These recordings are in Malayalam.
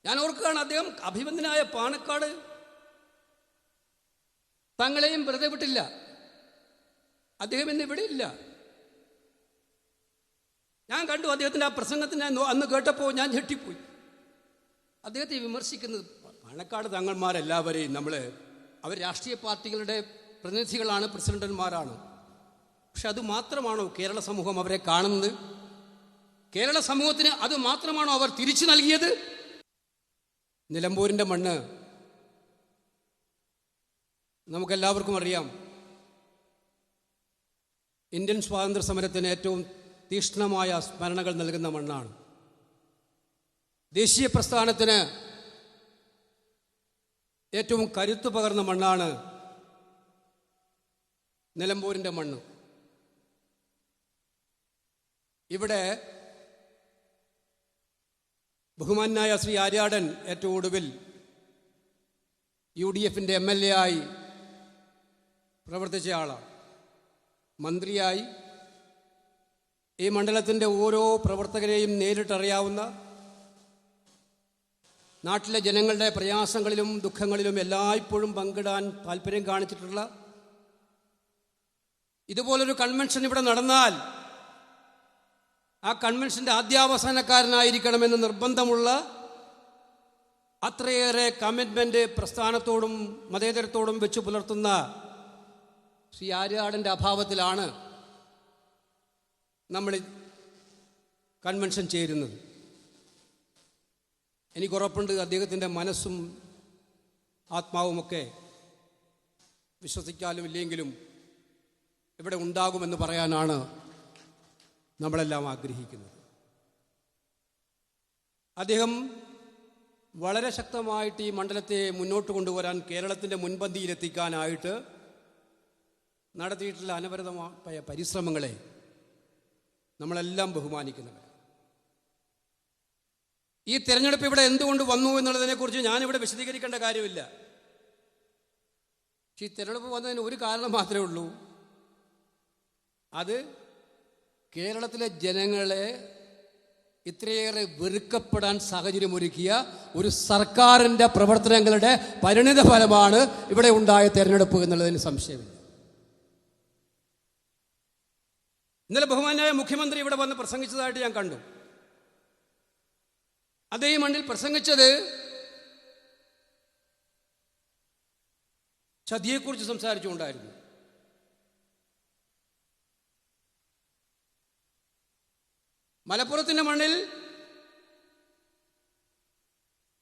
ഞാൻ ഓർക്കുകയാണ്, അദ്ദേഹം അഭിമന്യനായ പാണക്കാട് തങ്ങളെയും വെറുതെ വിട്ടില്ല. അദ്ദേഹം ഇന്ന് ഇവിടെ ഇല്ല. ഞാൻ കണ്ടു അദ്ദേഹത്തിൻ്റെ ആ പ്രസംഗത്തിന് അന്ന് കേട്ടപ്പോൾ ഞാൻ ഞെട്ടിപ്പോയി. അദ്ദേഹത്തെ വിമർശിക്കുന്നത് പാണക്കാട് തങ്ങന്മാരെല്ലാവരെയും അവർ രാഷ്ട്രീയ പാർട്ടികളുടെ പ്രതിനിധികളാണ്, പ്രസിഡന്റുമാരാണ്. പക്ഷെ അത് മാത്രമാണോ കേരള സമൂഹം അവരെ കാണുന്നത്? കേരള സമൂഹത്തിന് അത് മാത്രമാണോ അവർ തിരിച്ചു നൽകിയത്? നിലമ്പൂരിൻ്റെ മണ്ണ് നമുക്കെല്ലാവർക്കും അറിയാം. ഇന്ത്യൻ സ്വാതന്ത്ര്യ സമരത്തിന് ഏറ്റവും തീക്ഷ്ണമായ സ്മരണകൾ നൽകുന്ന മണ്ണാണ്. ദേശീയ പ്രസ്ഥാനത്തിന് ഏറ്റവും കരുത്തു പകർന്ന മണ്ണാണ് നിലമ്പൂരിൻ്റെ മണ്ണ്. ഇവിടെ ബഹുമാന്യനായ ശ്രീ ആര്യാടൻ ഏറ്റവും ഒടുവിൽ UDFൻ്റെ MLA ആയി പ്രവർത്തിച്ച ആളാണ്. മന്ത്രിയായി ഈ മണ്ഡലത്തിൻ്റെ ഓരോ പ്രവർത്തകരെയും നേരിട്ടറിയാവുന്ന, നാട്ടിലെ ജനങ്ങളുടെ പ്രയാസങ്ങളിലും ദുഃഖങ്ങളിലും എല്ലായ്പ്പോഴും പങ്കിടാൻ താല്പര്യം കാണിച്ചിട്ടുള്ള, ഇതുപോലൊരു കൺവെൻഷൻ ഇവിടെ നടന്നാൽ ആ കൺവെൻഷൻ്റെ ആദ്യാവസാനക്കാരനായിരിക്കണമെന്ന് നിർബന്ധമുള്ള അത്രയേറെ കമ്മിറ്റ്മെൻ്റ് പ്രസ്ഥാനത്തോടും മതേതരത്തോടും വെച്ച് പുലർത്തുന്ന ശ്രീ ആര്യാടൻ്റെ അഭാവത്തിലാണ് നമ്മൾ കൺവെൻഷൻ ചേരുന്നത്. എനിക്കുറപ്പുണ്ട് അദ്ദേഹത്തിൻ്റെ മനസ്സും ആത്മാവുമൊക്കെ വിശ്വസിക്കാനും ഇല്ലെങ്കിലും ഇവിടെ ഉണ്ടാകുമെന്ന് പറയാനാണ് നമ്മളെല്ലാം ആഗ്രഹിക്കുന്നത്. അദ്ദേഹം വളരെ ശക്തമായിട്ട് ഈ മണ്ഡലത്തെ മുന്നോട്ട് കൊണ്ടുവരാൻ, കേരളത്തിൻ്റെ മുൻപന്തിയിലെത്തിക്കാനായിട്ട് നടത്തിയിട്ടുള്ള അനവരതമായ പരിശ്രമങ്ങളെ നമ്മളെല്ലാം ബഹുമാനിക്കുന്നവർ. ഈ തെരഞ്ഞെടുപ്പ് ഇവിടെ എന്തുകൊണ്ട് വന്നു എന്നുള്ളതിനെക്കുറിച്ച് ഞാനിവിടെ വിശദീകരിക്കേണ്ട കാര്യമില്ല. പക്ഷേ ഈ തെരഞ്ഞെടുപ്പ് വന്നതിന് ഒരു കാരണം മാത്രമേ ഉള്ളൂ. അത് കേരളത്തിലെ ജനങ്ങളെ ഇത്രയേറെ വെറുക്കപ്പെടാൻ സാഹചര്യമൊരുക്കിയ ഒരു സർക്കാരിൻ്റെ പ്രവർത്തനങ്ങളുടെ പരിണിത ഫലമാണ് ഇവിടെ ഉണ്ടായ തെരഞ്ഞെടുപ്പ് എന്നുള്ളതിന് സംശയമില്ല. ഇന്നലെ ബഹുമാന്യനായ മുഖ്യമന്ത്രി ഇവിടെ വന്ന് പ്രസംഗിച്ചതായിട്ട് ഞാൻ കണ്ടു. അദ്ദേഹം മണ്ണിൽ പ്രസംഗിച്ചത് ചതിയെക്കുറിച്ച് സംസാരിച്ചുകൊണ്ടായിരുന്നു. മലപ്പുറത്തിൻ്റെ മണ്ണിൽ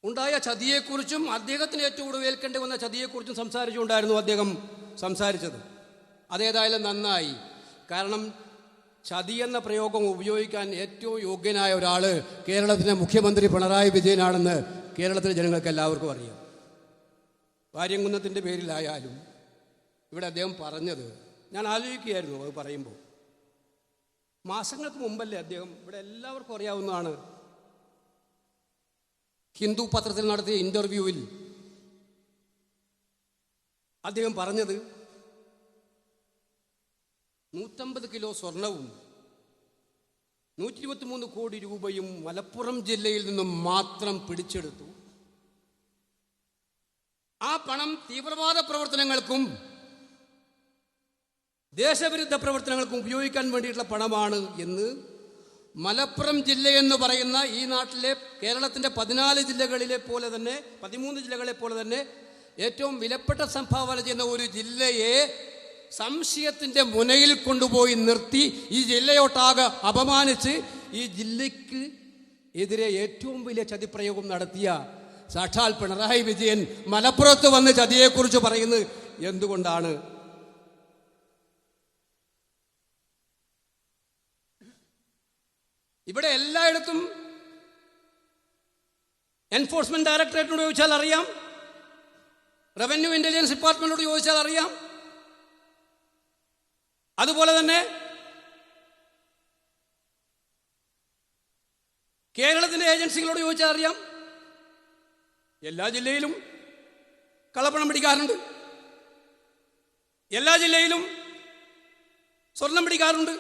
ഉണ്ടായ ചതിയെക്കുറിച്ചും അദ്ദേഹത്തിന് ഏറ്റവും കൂടുതൽ വന്ന ചതിയെക്കുറിച്ചും സംസാരിച്ചുകൊണ്ടായിരുന്നു അദ്ദേഹം സംസാരിച്ചത്. അതേതായാലും നന്നായി. കാരണം ചതി എന്ന പ്രയോഗം ഉപയോഗിക്കാൻ ഏറ്റവും യോഗ്യനായ ഒരാൾ കേരളത്തിലെ മുഖ്യമന്ത്രി പിണറായി വിജയനാണെന്ന് കേരളത്തിലെ ജനങ്ങൾക്ക് എല്ലാവർക്കും അറിയാം. വാര്യംകുന്നത്തിൻ്റെ പേരിലായാലും ഇവിടെ അദ്ദേഹം പറഞ്ഞത് ഞാൻ ആലോചിക്കുകയായിരുന്നു. അത് പറയുമ്പോൾ മാസങ്ങൾക്ക് മുമ്പല്ലേ അദ്ദേഹം, ഇവിടെ എല്ലാവർക്കും അറിയാവുന്നതാണ്, ഹിന്ദു പത്രത്തിൽ നടത്തിയ ഇൻ്റർവ്യൂവിൽ അദ്ദേഹം പറഞ്ഞത് 150 കിലോ സ്വർണവും 123 കോടി രൂപയും മലപ്പുറം ജില്ലയിൽ നിന്നും മാത്രം പിടിച്ചെടുത്തു. ആ പണം തീവ്രവാദ പ്രവർത്തനങ്ങൾക്കും ദേശവിരുദ്ധ പ്രവർത്തനങ്ങൾക്കും ഉപയോഗിക്കാൻ വേണ്ടിയിട്ടുള്ള പണമാണ് എന്ന് മലപ്പുറം ജില്ലയെന്ന് പറയുന്ന ഈ നാട്ടിലെ കേരളത്തിൻ്റെ 14 ജില്ലകളിലെ പോലെ തന്നെ 13 ജില്ലകളെ പോലെ തന്നെ ഏറ്റവും വിലപ്പെട്ട സംഭാവന ചെയ്യുന്ന ഒരു ജില്ലയെ സംശയത്തിൻ്റെ മുനയിൽ കൊണ്ടുപോയി നിർത്തി ഈ ജില്ലയോട്ടാകെ അപമാനിച്ച് ഈ ജില്ലയ്ക്ക് എതിരെ ഏറ്റവും വലിയ ചതിപ്രയോഗം നടത്തിയ സാക്ഷാൽ പിണറായി വിജയൻ മലപ്പുറത്ത് വന്ന് ചതിയെക്കുറിച്ച് പറയുന്നത് എന്തുകൊണ്ടാണ്? ഇവിടെ എല്ലായിടത്തും എൻഫോഴ്സ്മെന്റ് ഡയറക്ടറേറ്റിനോട് ചോദിച്ചാൽ അറിയാം, റവന്യൂ ഇന്റലിജൻസ് ഡിപ്പാർട്ട്മെന്റിനോട് ചോദിച്ചാൽ അറിയാം. അതുപോലെ തന്നെ കേരളത്തിലെ ഏജൻസികളോട് ചോദിച്ചാൽ അറിയാം. എല്ലാ ജില്ലയിലും കള്ളപ്പണം പിടിക്കാറുണ്ട്, എല്ലാ ജില്ലയിലും സ്വർണം പിടിക്കാറുണ്ട്.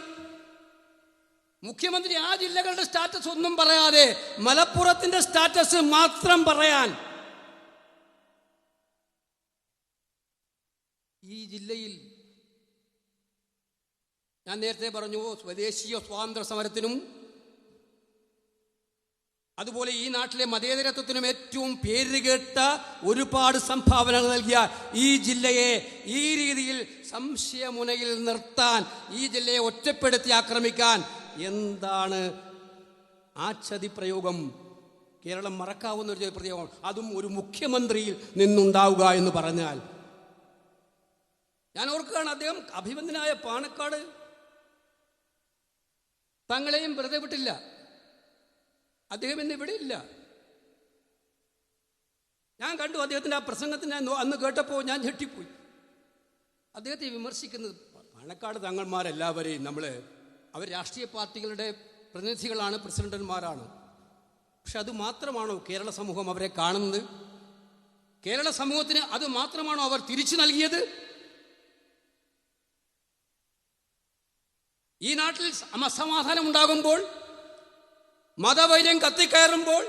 മുഖ്യമന്ത്രി ആ ജില്ലകളുടെ സ്റ്റാറ്റസ് ഒന്നും പറയാതെ മലപ്പുറത്തിന്റെ സ്റ്റാറ്റസ് മാത്രം പറയാൻ ഈ ജില്ലയിൽ ഞാൻ നേരത്തെ പറഞ്ഞു സ്വദേശീയ സ്വാതന്ത്ര്യ സമരത്തിനും അതുപോലെ ഈ നാട്ടിലെ മതേതരത്വത്തിനും ഏറ്റവും പേരുകേട്ട ഒരുപാട് സംഭാവനകൾ നൽകിയ ഈ ജില്ലയെ ഈ രീതിയിൽ സംശയമുനയിൽ നിർത്താൻ, ഈ ജില്ലയെ ഒറ്റപ്പെടുത്തി ആക്രമിക്കാൻ എന്താണ് ആ ചതിപ്രയോഗം? കേരളം മറക്കാവുന്ന ഒരു ചതിപ്രയോഗം, അതും ഒരു മുഖ്യമന്ത്രിയിൽ നിന്നുണ്ടാവുക എന്ന് പറഞ്ഞാൽ. ഞാൻ ഓർക്കുകയാണ്, അദ്ദേഹം അഭിമന്യനായ പാണക്കാട് തങ്ങളെയും വെറുതെ വിട്ടില്ല. അദ്ദേഹം ഇന്ന് ഇവിടെ ഇല്ല. ഞാൻ കണ്ടു അദ്ദേഹത്തിൻ്റെ ആ പ്രസംഗത്തിന് അന്ന് കേട്ടപ്പോൾ ഞാൻ ഞെട്ടിപ്പോയി. അദ്ദേഹത്തെ വിമർശിക്കുന്നത് പാണക്കാട് തങ്ങന്മാരെല്ലാവരെയും അവർ രാഷ്ട്രീയ പാർട്ടികളുടെ പ്രതിനിധികളാണ്, പ്രസിഡന്റുമാരാണ്. പക്ഷെ അത് മാത്രമാണോ കേരള സമൂഹം അവരെ കാണുന്നത്? കേരള സമൂഹത്തിന് അത് മാത്രമാണോ അവർ തിരിച്ചു നൽകിയത്? ഈ നാട്ടിൽ അസമാധാനം ഉണ്ടാകുമ്പോൾ, മതവൈര്യം കത്തിക്കയറുമ്പോൾ,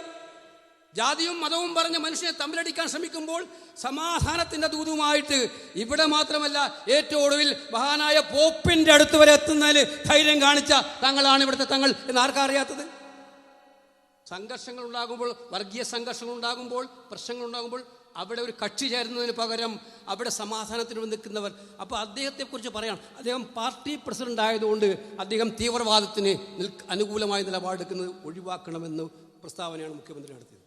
ജാതിയും മതവും പറഞ്ഞ് മനുഷ്യനെ തമ്മിലടിക്കാൻ ശ്രമിക്കുമ്പോൾ സമാധാനത്തിൻ്റെ ദൂതുമായിട്ട് ഇവിടെ മാത്രമല്ല ഏറ്റവും ഒടുവിൽ മഹാനായ പോപ്പിൻ്റെ അടുത്ത് വരെ എത്തുന്നതിൽ ധൈര്യം കാണിച്ച തങ്ങളാണ് ഇവിടുത്തെ തങ്ങൾ എന്ന് ആർക്കറിയാത്തത്? സംഘർഷങ്ങൾ ഉണ്ടാകുമ്പോൾ, വർഗീയ സംഘർഷങ്ങൾ ഉണ്ടാകുമ്പോൾ, പ്രശ്നങ്ങൾ ഉണ്ടാകുമ്പോൾ അവിടെ ഒരു കക്ഷി ചേരുന്നതിന് പകരം അവിടെ സമാധാനത്തിന് നിൽക്കുന്നവർ. അപ്പോൾ അദ്ദേഹത്തെക്കുറിച്ച് പറയാം, അദ്ദേഹം പാർട്ടി പ്രസിഡന്റ് ആയതുകൊണ്ട് അദ്ദേഹം തീവ്രവാദത്തിന് അനുകൂലമായ നിലപാടെടുക്കുന്നത് ഒഴിവാക്കണമെന്ന് പ്രസ്താവനയാണ് മുഖ്യമന്ത്രി നടത്തിയത്.